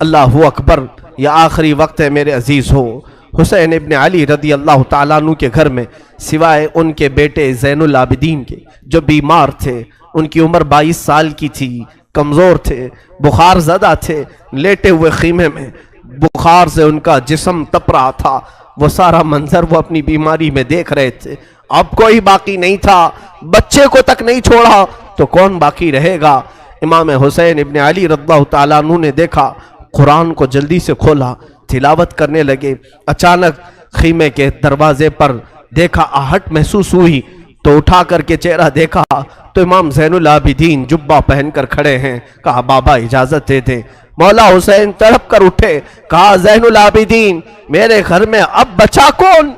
اللہ اکبر، یہ آخری وقت ہے میرے عزیز ہو۔ حسین ابن علی رضی اللہ تعالیٰ عنہ کے گھر میں سوائے ان کے بیٹے زین العابدین کے جو بیمار تھے، ان کی عمر 22 سال کی تھی، کمزور تھے، بخار زدہ تھے، لیٹے ہوئے خیمے میں بخار سے ان کا جسم تپ رہا تھا، وہ سارا منظر وہ اپنی بیماری میں دیکھ رہے تھے۔ اب کوئی باقی نہیں تھا، بچے کو تک نہیں چھوڑا تو کون باقی رہے گا؟ امام حسین ابن علی رضی اللہ تعالیٰ عنہ نے دیکھا، قرآن کو جلدی سے کھولا، تلاوت کرنے لگے۔ اچانک خیمے کے دروازے پر دیکھا، آہٹ محسوس ہوئی تو اٹھا کر کے چہرہ دیکھا تو امام زین العابدین جبہ پہن کر کھڑے ہیں۔ کہا بابا اجازت دے دیں۔ مولا حسین تڑپ کر اٹھے، کہا زین العابدین میرے گھر میں اب بچا کون؟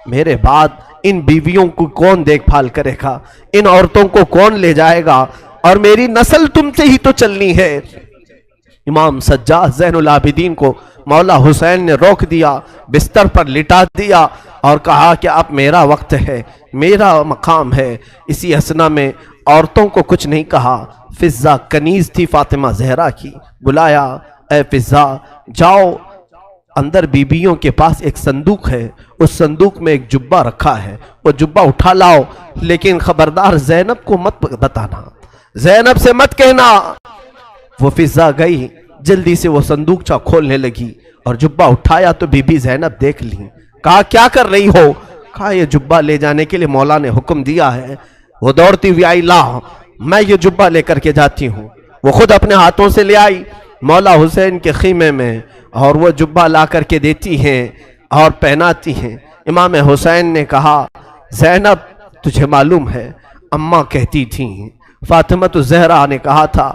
میرے بعد ان بیویوں کو کون دیکھ بھال کرے گا؟ ان عورتوں کو کون لے جائے گا؟ اور میری نسل تم سے ہی تو چلنی ہے۔ امام سجاد زین العابدین کو مولا حسین نے روک دیا، بستر پر لٹا دیا اور کہا کہ اب میرا وقت ہے، میرا مقام ہے۔ اسی اسنا میں عورتوں کو کچھ نہیں کہا۔ فضہ کنیز تھی فاطمہ زہرا کی، بلایا، اے فضہ جاؤ، اندر بیبیوں کے پاس ایک صندوق ہے، اس صندوق میں ایک جبہ رکھا ہے، وہ جبہ اٹھا لاؤ، لیکن خبردار زینب کو مت بتانا، زینب سے مت کہنا۔ وہ فضہ گئی، جلدی سے وہ صندوقچہ کھولنے لگی اور جبہ اٹھایا تو بی بی زینب دیکھ لی۔ کہا کیا کر رہی ہو؟ کہا یہ جبہ لے جانے کے لیے مولا نے حکم دیا ہے۔ وہ دوڑتی ہوئی آئی، لا میں یہ جبہ لے کر کے جاتی ہوں۔ وہ خود اپنے ہاتھوں سے لے آئی مولا حسین کے خیمے میں اور وہ جبہ لا کر کے دیتی ہیں اور پہناتی ہیں۔ امام حسین نے کہا زینب تجھے معلوم ہے اماں کہتی تھیں، فاطمہ الزہرا نے کہا تھا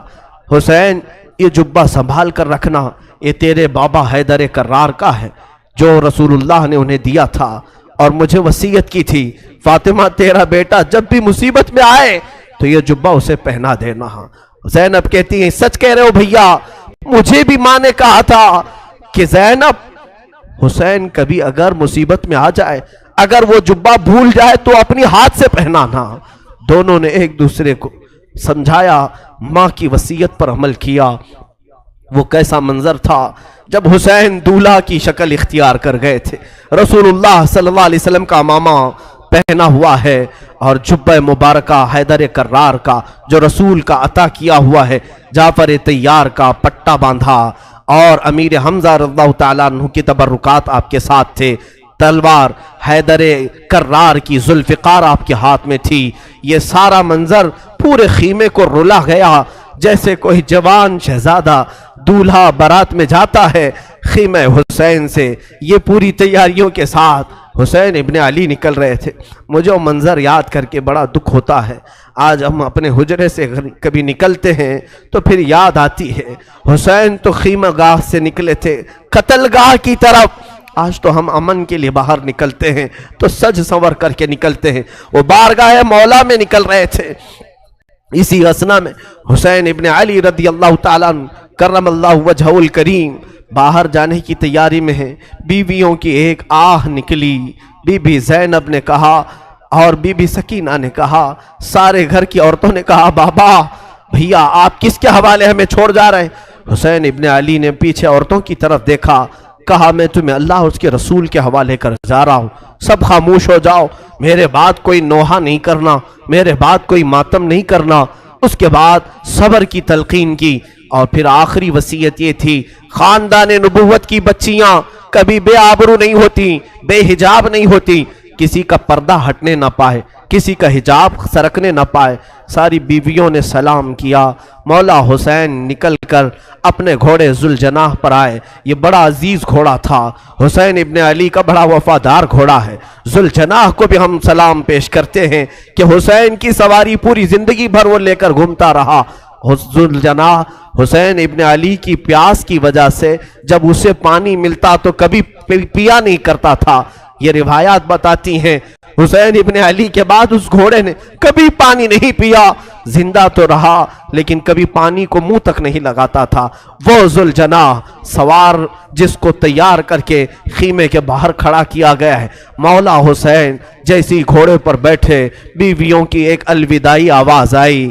حسین یہ جبہ سنبھال کر رکھنا، یہ تیرے بابا حیدر کرار کا ہے جو رسول اللہ نے انہیں دیا تھا، اور مجھے وصیت کی تھی فاطمہ تیرا بیٹا جب بھی مصیبت میں آئے تو یہ جبہ اسے پہنا دینا۔ زینب کہتی ہیں سچ کہہ رہے ہو بھیا، مجھے بھی ماں نے کہا تھا کہ زینب حسین کبھی اگر مصیبت میں آ جائے، اگر وہ جبہ بھول جائے تو اپنی ہاتھ سے پہنانا۔ دونوں نے ایک دوسرے کو سمجھایا، ماں کی وصیت پر عمل کیا۔ وہ کیسا منظر تھا جب حسین دولہا کی شکل اختیار کر گئے تھے، رسول اللہ صلی اللہ علیہ وسلم کا امامہ پہنا ہوا ہے اور جبہ مبارکہ حیدر کرار کا جو رسول کا عطا کیا ہوا ہے، جعفر طیار کا پٹا باندھا، اور امیر حمزہ رضی اللہ تعالیٰ عنہ کی تبرکات آپ کے ساتھ تھے، تلوار حیدر کرار کی ذوالفقار آپ کے ہاتھ میں تھی۔ یہ سارا منظر پورے خیمے کو رلا گیا، جیسے کوئی جوان شہزادہ دولہا بارات میں جاتا ہے خیمہ حسین سے۔ یہ پوری تیاریوں کے ساتھ حسین ابن علی نکل رہے تھے۔ مجھے وہ منظر یاد کر کے بڑا دکھ ہوتا ہے۔ آج ہم اپنے حجرے سے کبھی نکلتے ہیں تو پھر یاد آتی ہے حسین تو خیمہ گاہ سے نکلے تھے قتل گاہ کی طرف، آج تو ہم امن کے لیے باہر نکلتے ہیں تو سج سنور کر کے نکلتے ہیں، وہ بارگاہ مولا میں نکل رہے تھے۔ اسی اسنا میں حسین ابن علی رضی اللہ تعالیٰ عنہ کرم اللہ وجہہ الکریم باہر جانے کی تیاری میں ہیں۔ بیویوں کی ایک آہ نکلی، بی بی زینب نے کہا اور بی بی سکینہ نے کہا، سارے گھر کی عورتوں نے کہا بابا بھیا آپ کس کے حوالے ہمیں چھوڑ جا رہے ہیں؟ حسین ابن علی نے پیچھے عورتوں کی طرف دیکھا، کہا میں تمہیں اللہ اس کے رسول کے حوالے کر جا رہا ہوں، سب خاموش ہو جاؤ، میرے بعد کوئی نوحہ نہیں کرنا، میرے بعد کوئی ماتم نہیں کرنا۔ اس کے بعد صبر کی تلقین کی، اور پھر آخری وصیت یہ تھی خاندان نبوت کی بچیاں کبھی بے آبرو نہیں ہوتی، بے حجاب نہیں ہوتی، کسی کا پردہ ہٹنے نہ پائے، کسی کا حجاب سرکنے نہ پائے۔ ساری بیویوں نے سلام کیا، مولا حسین نکل کر اپنے گھوڑے ذوالجناح پر آئے۔ یہ بڑا عزیز گھوڑا تھا، حسین ابن علی کا بڑا وفادار گھوڑا ہے۔ ذوالجناح کو بھی ہم سلام پیش کرتے ہیں کہ حسین کی سواری پوری زندگی بھر وہ لے کر گھومتا رہا۔ ذوالجناح حسین ابن علی کی پیاس کی وجہ سے جب اسے پانی ملتا تو کبھی پیا نہیں کرتا تھا۔ یہ روایات بتاتی ہیں حسین ابن علی کے بعد اس گھوڑے نے کبھی پانی نہیں پیا، زندہ تو رہا لیکن کبھی پانی کو منہ تک نہیں لگاتا تھا۔ وہ ذوالجناح سوار جس کو تیار کر کے خیمے کے باہر کھڑا کیا گیا ہے، مولا حسین جیسی گھوڑے پر بیٹھے، بیویوں کی ایک الوداعی آواز آئی،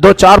2-4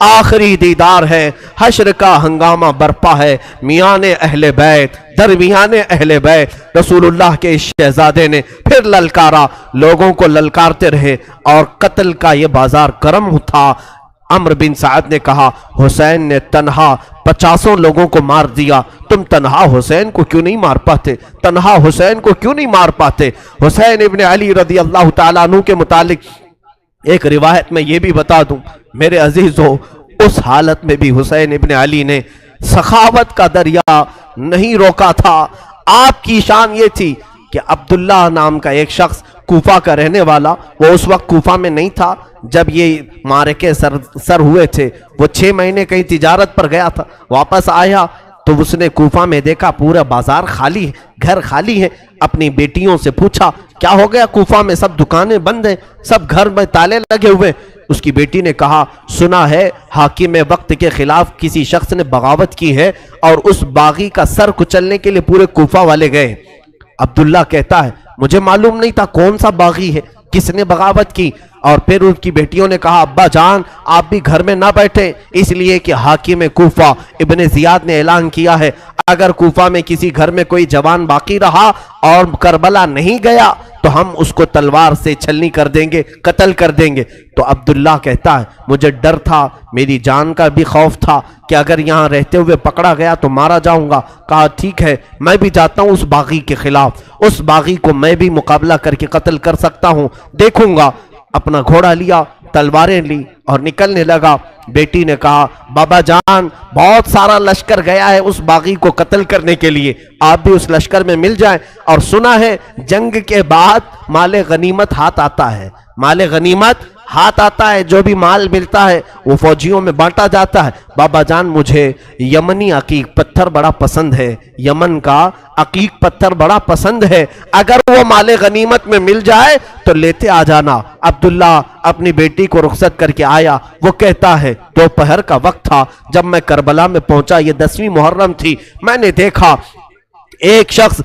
آخری دیدار ہے، حشر کا ہنگامہ برپا ہے، میان اہل بیت درمیان اہل بیت رسول اللہ کے شہزادے نے پھر للکارا، لوگوں کو للکارتے رہے اور قتل کا یہ بازار گرم تھا۔ عمرو بن سعد نے کہا حسین نے تنہا 50 لوگوں کو مار دیا، تم تنہا حسین کو کیوں نہیں مار پاتے؟ تنہا حسین کو کیوں نہیں مار پاتے؟ حسین ابن علی رضی اللہ تعالیٰ عنہ کے متعلق ایک روایت میں یہ بھی بتا دوں میرے عزیزو، اس حالت میں بھی حسین ابن علی نے سخاوت کا دریا نہیں روکا تھا۔ آپ کی شان یہ تھی کہ عبداللہ نام کا ایک شخص کوفہ کا رہنے والا، وہ اس وقت کوفہ میں نہیں تھا جب یہ مارکے سر ہوئے تھے، وہ 6 مہینے کہیں تجارت پر گیا تھا، واپس آیا تو اس نے کوفہ میں دیکھا پورا بازار خالی ہے، گھر خالی ہے۔ اپنی بیٹیوں سے پوچھا کیا ہو گیا، کوفہ میں سب دکانیں بند ہیں، سب گھر میں تالے لگے ہوئے۔ اس کی بیٹی نے کہا سنا ہے حاکم وقت کے خلاف کسی شخص نے بغاوت کی ہے اور اس باغی کا سر کچلنے کے لیے پورے کوفہ والے گئے۔ عبداللہ کہتا ہے مجھے معلوم نہیں تھا کون سا باغی ہے، کس نے بغاوت کی۔ اور پھر ان کی بیٹیوں نے کہا ابا جان آپ بھی گھر میں نہ بیٹھیں، اس لیے کہ حاکم کوفہ ابن زیاد نے اعلان کیا ہے اگر کوفہ میں کسی گھر میں کوئی جوان باقی رہا اور کربلا نہیں گیا تو ہم اس کو تلوار سے چھلنی کر دیں گے، قتل کر دیں گے۔ تو عبداللہ کہتا ہے مجھے ڈر تھا، میری جان کا بھی خوف تھا کہ اگر یہاں رہتے ہوئے پکڑا گیا تو مارا جاؤں گا۔ کہا ٹھیک ہے میں بھی جاتا ہوں اس باغی کے خلاف، اس باغی کو میں بھی مقابلہ کر کے قتل کر سکتا ہوں، دیکھوں گا۔ اپنا گھوڑا لیا، تلواریں لی اور نکلنے لگا۔ بیٹی نے کہا بابا جان بہت سارا لشکر گیا ہے اس باغی کو قتل کرنے کے لیے، آپ بھی اس لشکر میں مل جائیں۔ اور سنا ہے جنگ کے بعد مال غنیمت ہاتھ آتا ہے، مال غنیمت ہاتھ آتا ہے، جو بھی مال ملتا ہے وہ فوجیوں میں بانٹا جاتا ہے۔ بابا جان مجھے یمنی عقیق پتھر بڑا پسند ہے، یمن کا عقیق پتھر بڑا پسند ہے، اگر وہ مال غنیمت میں مل جائے تو لیتے آ جانا۔ عبداللہ اپنی بیٹی کو رخصت کر کے آیا۔ وہ کہتا ہے دوپہر کا وقت تھا جب میں کربلا میں پہنچا، یہ 10ویں محرم تھی، میں نے دیکھا ایک شخص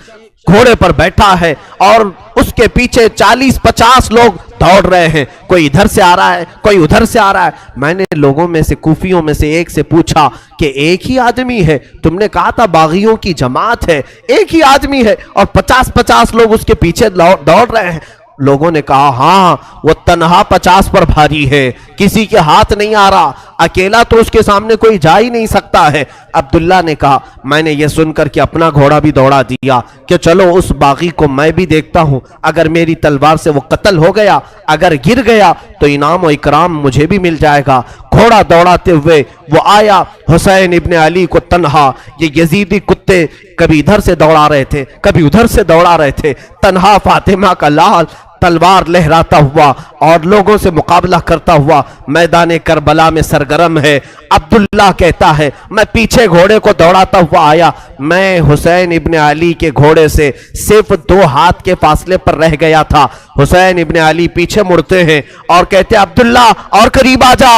گھوڑے پر بیٹھا ہے اور اس کے پیچھے 40-50 لوگ دوڑ رہے ہیں، کوئی ادھر سے آ رہا ہے کوئی ادھر سے آ رہا ہے۔ میں نے لوگوں میں سے کوفیوں میں سے ایک سے پوچھا کہ ایک ہی آدمی ہے؟ تم نے کہا تھا باغیوں کی جماعت ہے، ایک ہی آدمی ہے اور 50-50 لوگ اس کے پیچھے دوڑ رہے ہیں۔ لوگوں نے کہا ہاں وہ تنہا 50 پر بھاری ہے، کسی کے ہاتھ نہیں آ رہا، اکیلا تو اس کے سامنے کوئی جا ہی نہیں سکتا ہے۔ عبداللہ نے کہا میں نے یہ سن کر کے اپنا گھوڑا بھی دوڑا دیا کہ چلو اس باغی کو میں بھی دیکھتا ہوں، اگر میری تلوار سے وہ قتل ہو گیا، اگر گر گیا تو انعام و اکرام مجھے بھی مل جائے گا۔ گھوڑا دوڑاتے ہوئے وہ آیا، حسین ابن علی کو تنہا، یہ یزیدی کتے کبھی ادھر سے دوڑا رہے تھے کبھی ادھر سے دوڑا رہے تھے، تنہا فاطمہ کا لال تلوار لہراتا ہوا اور لوگوں سے مقابلہ کرتا ہوا میدان کربلا میں سرگرم ہے۔ عبداللہ کہتا ہے میں پیچھے گھوڑے کو دوڑاتا ہوا آیا، میں حسین ابن علی کے گھوڑے سے صرف 2 ہاتھ کے فاصلے پر رہ گیا تھا۔ حسین ابن علی پیچھے مڑتے ہیں اور کہتے عبداللہ اور قریب آ جا،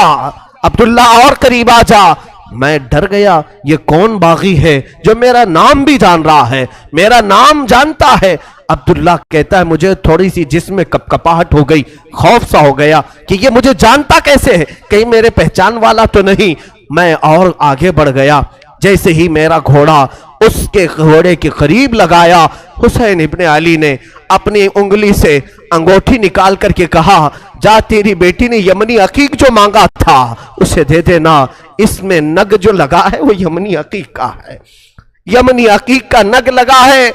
عبداللہ اور قریب آ جا۔ میں ڈر گیا یہ کون باغی ہے جو میرا نام بھی جان رہا ہے، میرا نام جانتا ہے۔ عبداللہ کہتا ہے مجھے تھوڑی سی جسم میں کپکپاہٹ ہو گئی، خوف سا ہو گیا کہ یہ مجھے جانتا کیسے ہے، کہیں میرے پہچان والا تو نہیں۔ میں اور آگے بڑھ گیا، جیسے ہی میرا گھوڑا اس کے گھوڑے کے قریب لگایا، حسین ابن علی نے اپنی انگلی سے انگوٹھی نکال کر کے کہا جا تیری بیٹی نے یمنی عقیق جو مانگا تھا اسے دے دینا، اس میں نگ جو لگا ہے وہ یمنی عقیق کا ہے، یمنی عقیق کا نگ لگا ہے۔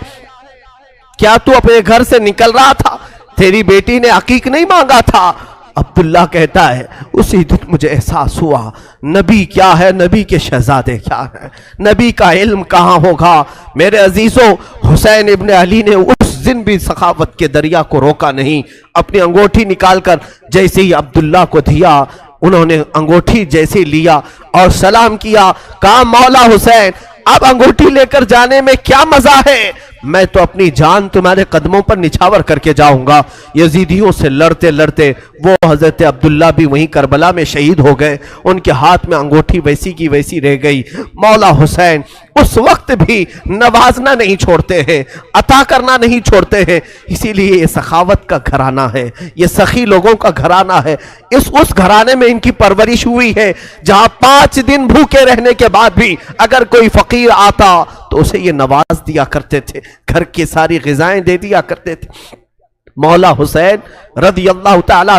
کیا تو اپنے گھر سے نکل رہا تھا؟ تیری بیٹی نے عقیق نہیں مانگا تھا۔ عبداللہ کہتا ہے اسی دن مجھے احساس ہوا نبی کیا ہے، نبی کے شہزادے کیا ہے، نبی کا علم کہاں ہوگا۔ میرے عزیزوں حسین ابن علی نے اس دن بھی سخاوت کے دریا کو روکا نہیں، اپنی انگوٹھی نکال کر جیسے ہی عبداللہ کو دیا، انہوں نے انگوٹھی جیسے لیا اور سلام کیا، کہا مولا حسین اب انگوٹھی لے کر جانے میں کیا مزہ ہے، میں تو اپنی جان تمہارے قدموں پر نچھاور کر کے جاؤں گا۔ یزیدیوں سے لڑتے لڑتے وہ حضرت عبداللہ بھی وہیں کربلا میں شہید ہو گئے، ان کے ہاتھ میں انگوٹھی ویسی کی ویسی رہ گئی۔ مولا حسین اس وقت بھی نوازنا نہیں چھوڑتے ہیں، عطا کرنا نہیں چھوڑتے ہیں، اسی لیے یہ سخاوت کا گھرانہ ہے، یہ سخی لوگوں کا گھرانہ ہے۔ اس گھرانے میں ان کی پرورش ہوئی ہے جہاں 5 دن بھوکے رہنے کے بعد بھی اگر کوئی فقیر آتا تو اسے یہ نواز دیا کرتے تھے، گھر کی ساری غذائیں دے دیا کرتے تھے۔ مولا حسین رضی اللہ تعالیٰ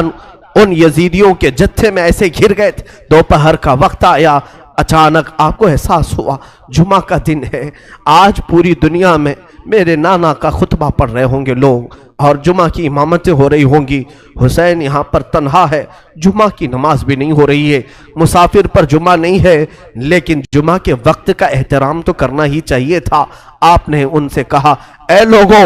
ان یزیدیوں کے جتھے میں ایسے گھر گئے تھے، دوپہر کا وقت آیا، اچانک آپ کو احساس ہوا جمعہ کا دن ہے، آج پوری دنیا میں میرے نانا کا خطبہ پڑھ رہے ہوں گے لوگ اور جمعہ کی امامتیں ہو رہی ہوں گی، حسین یہاں پر تنہا ہے، جمعہ کی نماز بھی نہیں ہو رہی ہے، مسافر پر جمعہ نہیں ہے، لیکن جمعہ کے وقت کا احترام تو کرنا ہی چاہیے تھا۔ آپ نے ان سے کہا، اے لوگوں،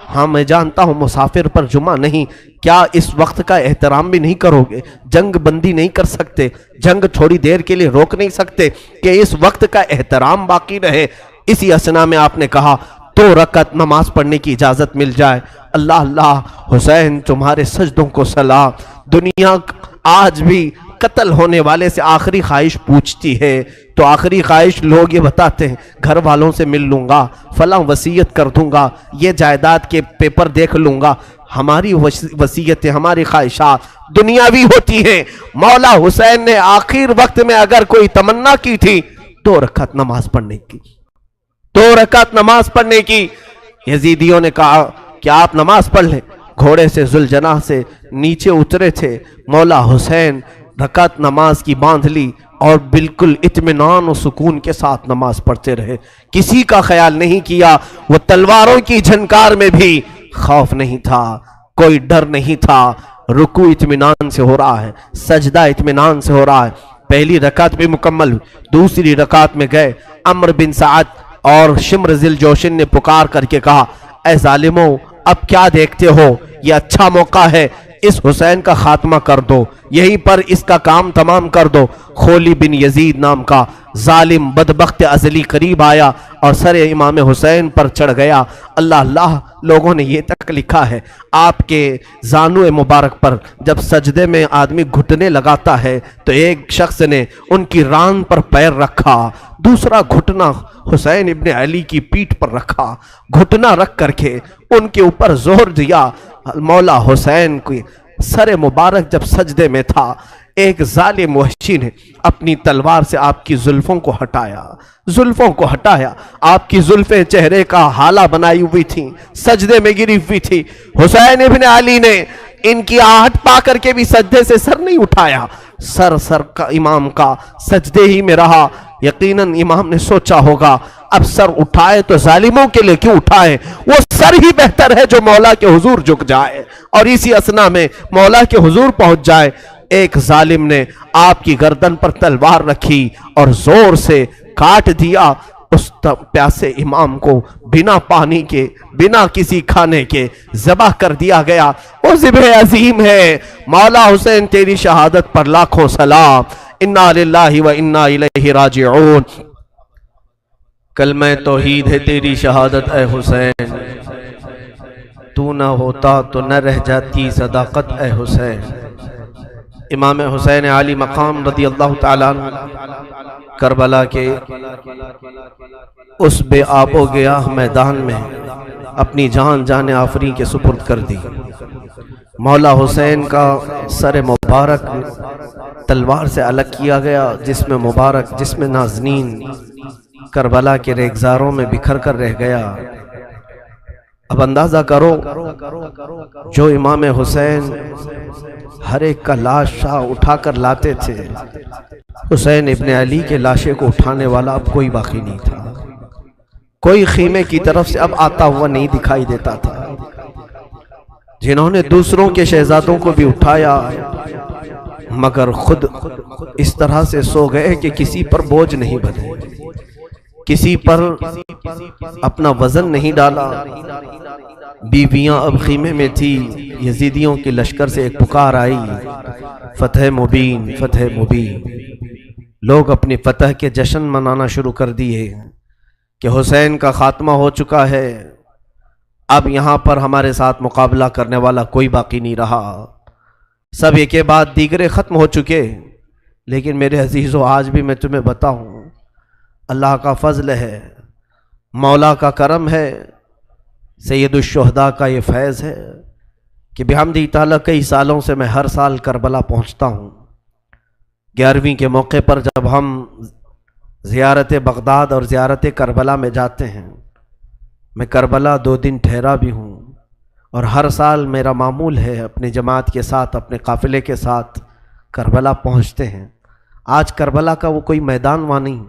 ہاں میں جانتا ہوں مسافر پر جمعہ نہیں، کیا اس وقت کا احترام بھی نہیں کرو گے؟ جنگ بندی نہیں کر سکتے، جنگ تھوڑی دیر کے لیے روک نہیں سکتے کہ اس وقت کا احترام باقی رہے؟ اسی اسنا میں آپ نے کہا 2 رکعت نماز پڑھنے کی اجازت مل جائے۔ اللہ اللہ، حسین تمہارے سجدوں کو سلام۔ دنیا آج بھی قتل ہونے والے سے آخری خواہش پوچھتی ہے تو آخری خواہش لوگ یہ بتاتے ہیں، گھر والوں سے مل لوں گا، فلاں وصیت کر دوں گا، یہ جائیداد کے پیپر دیکھ لوں گا۔ ہماری وصیتیں، ہماری خواہشات دنیاوی ہوتی ہیں۔ مولا حسین نے آخر وقت میں اگر کوئی تمنا کی تھی 2 رکعت نماز پڑھنے کی، 2 رکعت نماز پڑھنے کی۔ یزیدیوں نے کہا کہ آپ نماز پڑھ لیں۔ گھوڑے سے ذوالجناح سے نیچے اترے تھے، مولا حسین رکعت نماز کی باندھ لی اور بالکل اطمینان و سکون کے ساتھ نماز پڑھتے رہے، کسی کا خیال نہیں کیا۔ وہ تلواروں کی جھنکار میں بھی خوف نہیں تھا، کوئی ڈر نہیں تھا۔ رکوع اطمینان سے ہو رہا ہے، سجدہ اطمینان سے ہو رہا ہے۔ پہلی رکعت بھی مکمل، دوسری رکعت میں گئے، عمرو بن سعد اور شمر ذی الجوشن نے پکار کر کے کہا، اے ظالموں، اب کیا دیکھتے ہو؟ یہ اچھا موقع ہے، اس حسین کا خاتمہ کر دو، یہیں پر اس کا کام تمام کر دو۔ خولی بن یزید نام کا ظالم بدبخت ازلی قریب آیا اور سر امام حسین پر چڑھ گیا۔ اللہ اللہ، لوگوں نے یہ تک لکھا ہے آپ کے زانو مبارک پر جب سجدے میں آدمی گھٹنے لگاتا ہے تو ایک شخص نے ان کی ران پر پیر رکھا، دوسرا گھٹنا حسین ابن علی کی پیٹھ پر رکھا، گھٹنا رکھ کر کے ان کے اوپر زور دیا۔ مولا حسین کی سر مبارک جب سجدے میں تھا، ایک ظالم وحشی نے اپنی تلوار سے آپ کی زلفوں کو ہٹایا، آپ کی زلفیں چہرے کا حالہ بنائی ہوئی تھیں، سجدے میں گری ہوئی تھی۔ حسین ابن علی نے ان کی آہٹ پا کر کے بھی سجدے سے سر نہیں اٹھایا، سر کا امام کا سجدے ہی میں رہا۔ یقیناً امام نے سوچا ہوگا اب سر اٹھائے تو ظالموں کے لیے کیوں اٹھائے، وہ سر ہی بہتر ہے جو مولا کے حضور جھک جائے اور اسی اسنا میں مولا کے حضور پہنچ جائے۔ ایک ظالم نے آپ کی گردن پر تلوار رکھی اور زور سے کاٹ دیا۔ اس پیاسے امام کو بنا پانی کے، بنا کسی کھانے کے ذبح کر دیا گیا۔ وہ ذبح عظیم ہے۔ مولا حسین تیری شہادت پر لاکھوں سلام۔ انا للہ و انا الیہ راجعون۔ کلمہ توحید ہے تیری شہادت اے حسین، تو نہ ہوتا تو نہ رہ جاتی صداقت اے حسین۔ امام حسین علی مقام رضی اللہ تعالیٰ عنہ کربلا کے اس بے آب و گیاہ میدان میں اپنی جان آفریں کے سپرد کر دی۔ مولا حسین کا سر مبارک تلوار سے الگ کیا گیا، جسم مبارک، جسم نازنین کربلا کے ریگزاروں میں بکھر کر رہ گیا۔ اب اندازہ کرو جو امام حسین ہر ایک کا لاش شاہ اٹھا کر لاتے تھے، حسین ابن علی کے لاشے کو اٹھانے والا اب کوئی باقی نہیں تھا، کوئی خیمے کی طرف سے اب آتا ہوا نہیں دکھائی دیتا تھا۔ جنہوں نے دوسروں کے شہزادوں کو بھی اٹھایا مگر خود اس طرح سے سو گئے کہ کسی پر بوجھ نہیں بنے، کسی پر اپنا وزن نہیں ڈالا۔ بیویاں اب خیمے میں تھی، یزیدیوں کے لشکر سے ایک پکار آئی، فتح مبین، فتح مبین۔ لوگ اپنی فتح کے جشن منانا شروع کر دیے کہ حسین کا خاتمہ ہو چکا ہے، اب یہاں پر ہمارے ساتھ مقابلہ کرنے والا کوئی باقی نہیں رہا، سب ایک کے بعد دیگرے ختم ہو چکے۔ لیکن میرے عزیزو، آج بھی میں تمہیں بتاؤں، اللہ کا فضل ہے، مولا کا کرم ہے، سید الشہداء کا یہ فیض ہے کہ بحمدہ تعالیٰ کئی سالوں سے میں ہر سال کربلا پہنچتا ہوں۔ 11ویں کے موقع پر جب ہم زیارت بغداد اور زیارت کربلا میں جاتے ہیں، میں کربلا 2 دن ٹھہرا بھی ہوں، اور ہر سال میرا معمول ہے اپنے جماعت کے ساتھ، اپنے قافلے کے ساتھ کربلا پہنچتے ہیں۔ آج کربلا کا وہ کوئی میدان وہاں نہیں،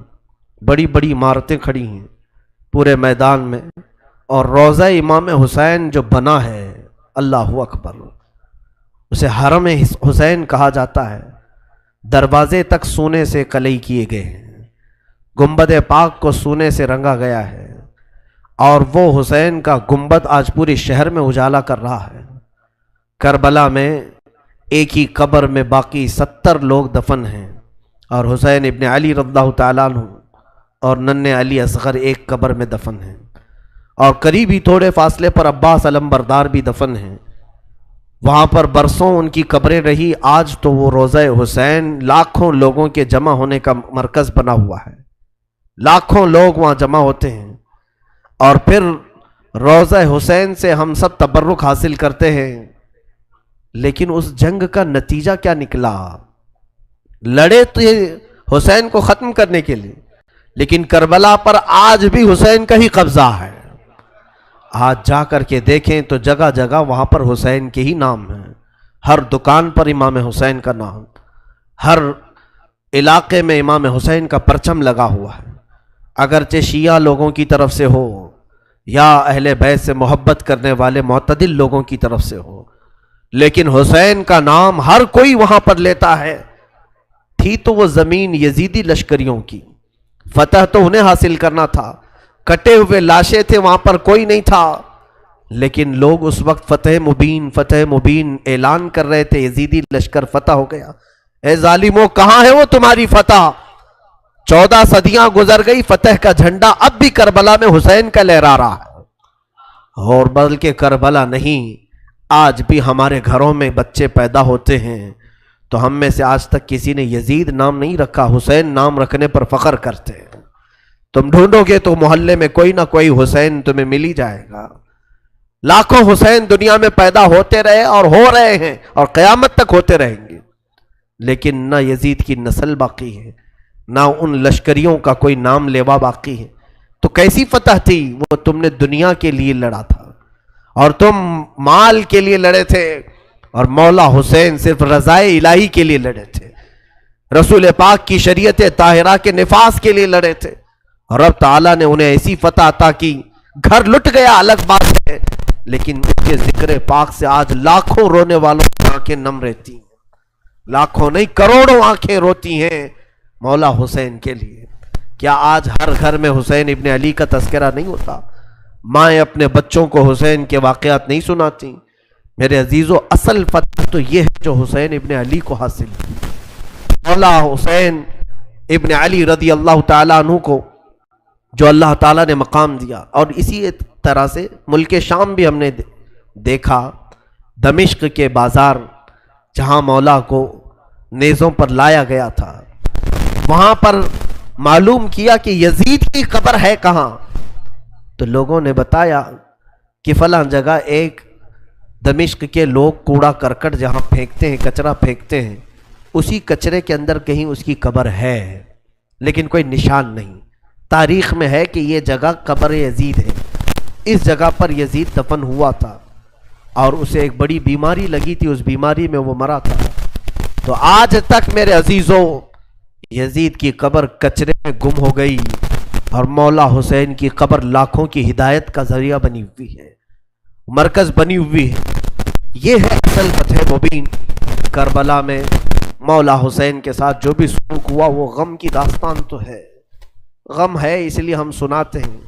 بڑی بڑی عمارتیں کھڑی ہیں پورے میدان میں، اور روضہ امام حسین جو بنا ہے، اللہ اکبر، اسے حرم حسین کہا جاتا ہے۔ دروازے تک سونے سے کلئی کیے گئے ہیں، گنبد پاک کو سونے سے رنگا گیا ہے، اور وہ حسین کا گنبد آج پورے شہر میں اجالا کر رہا ہے۔ کربلا میں ایک ہی قبر میں باقی 70 لوگ دفن ہیں، اور حسین ابن علی رضی اللہ تعالیٰ عنہ اور ننھے علی اصغر ایک قبر میں دفن ہیں، اور قریبی تھوڑے فاصلے پر عباس علمبردار بھی دفن ہیں۔ وہاں پر برسوں ان کی قبریں رہی، آج تو وہ روضہ حسین لاکھوں لوگوں کے جمع ہونے کا مرکز بنا ہوا ہے، لاکھوں لوگ وہاں جمع ہوتے ہیں، اور پھر روضہ حسین سے ہم سب تبرک حاصل کرتے ہیں۔ لیکن اس جنگ کا نتیجہ کیا نکلا؟ لڑے تو حسین کو ختم کرنے کے لیے، لیکن کربلا پر آج بھی حسین کا ہی قبضہ ہے۔ آج جا کر کے دیکھیں تو جگہ جگہ وہاں پر حسین کے ہی نام ہیں، ہر دکان پر امام حسین کا نام، ہر علاقے میں امام حسین کا پرچم لگا ہوا ہے، اگرچہ شیعہ لوگوں کی طرف سے ہو یا اہل بیت سے محبت کرنے والے معتدل لوگوں کی طرف سے ہو، لیکن حسین کا نام ہر کوئی وہاں پر لیتا ہے۔ تھی تو وہ زمین یزیدی لشکریوں کی، فتح تو انہیں حاصل کرنا تھا، کٹے ہوئے لاشیں تھے، وہاں پر کوئی نہیں تھا، لیکن لوگ اس وقت فتح مبین اعلان کر رہے تھے، یزیدی لشکر فتح ہو گیا۔ اے ظالموں، کہاں ہے وہ تمہاری فتح؟ 14 صدیاں گزر گئی، فتح کا جھنڈا اب بھی کربلا میں حسین کا لہرا رہا ہے۔ اور بلکہ کربلا نہیں، آج بھی ہمارے گھروں میں بچے پیدا ہوتے ہیں تو ہم میں سے آج تک کسی نے یزید نام نہیں رکھا، حسین نام رکھنے پر فخر کرتے ہیں۔ تم ڈھونڈو گے تو محلے میں کوئی نہ کوئی حسین تمہیں مل ہی جائے گا۔ لاکھوں حسین دنیا میں پیدا ہوتے رہے اور ہو رہے ہیں اور قیامت تک ہوتے رہیں گے، لیکن نہ یزید کی نسل باقی ہے، نہ ان لشکریوں کا کوئی نام لیوا باقی ہے۔ تو کیسی فتح تھی؟ وہ تم نے دنیا کے لیے لڑا تھا، اور تم مال کے لیے لڑے تھے، اور مولا حسین صرف رضائے الہی کے لیے لڑے تھے، رسول پاک کی شریعت طاہرہ کے نفاذ کے لیے لڑے تھے، اور رب تعالیٰ نے انہیں ایسی فتح عطا کی۔ گھر لٹ گیا الگ بات ہے، لیکن ان کے ذکر پاک سے آج لاکھوں رونے والوں کی آنکھیں نم رہتی ہیں، لاکھوں نہیں کروڑوں آنکھیں روتی ہیں مولا حسین کے لیے۔ کیا آج ہر گھر میں حسین ابن علی کا تذکرہ نہیں ہوتا؟ مائیں اپنے بچوں کو حسین کے واقعات نہیں سناتی؟ میرے عزیزو، اصل فتح تو یہ ہے جو حسین ابن علی کو حاصل کی۔ مولا حسین ابن علی رضی اللہ تعالیٰ عنہ کو جو اللہ تعالیٰ نے مقام دیا، اور اسی طرح سے ملک شام بھی ہم نے دیکھا، دمشق کے بازار جہاں مولا کو نیزوں پر لایا گیا تھا، وہاں پر معلوم کیا کہ یزید کی قبر ہے کہاں، تو لوگوں نے بتایا کہ فلاں جگہ ایک دمشق کے لوگ کوڑا کرکٹ جہاں پھینکتے ہیں، کچرا پھینکتے ہیں، اسی کچرے کے اندر کہیں اس کی قبر ہے، لیکن کوئی نشان نہیں۔ تاریخ میں ہے کہ یہ جگہ قبر یزید ہے، اس جگہ پر یزید دفن ہوا تھا، اور اسے ایک بڑی بیماری لگی تھی، اس بیماری میں وہ مرا تھا۔ تو آج تک میرے عزیزو، یزید کی قبر کچرے میں گم ہو گئی، اور مولا حسین کی قبر لاکھوں کی ہدایت کا ذریعہ بنی ہوئی ہے، مرکز بنی ہوئی ہے۔ یہ ہے اصل فتح مبین۔ کربلا میں مولا حسین کے ساتھ جو بھی سلوک ہوا وہ غم کی داستان تو ہے، غم ہے، اس لیے ہم سناتے ہیں۔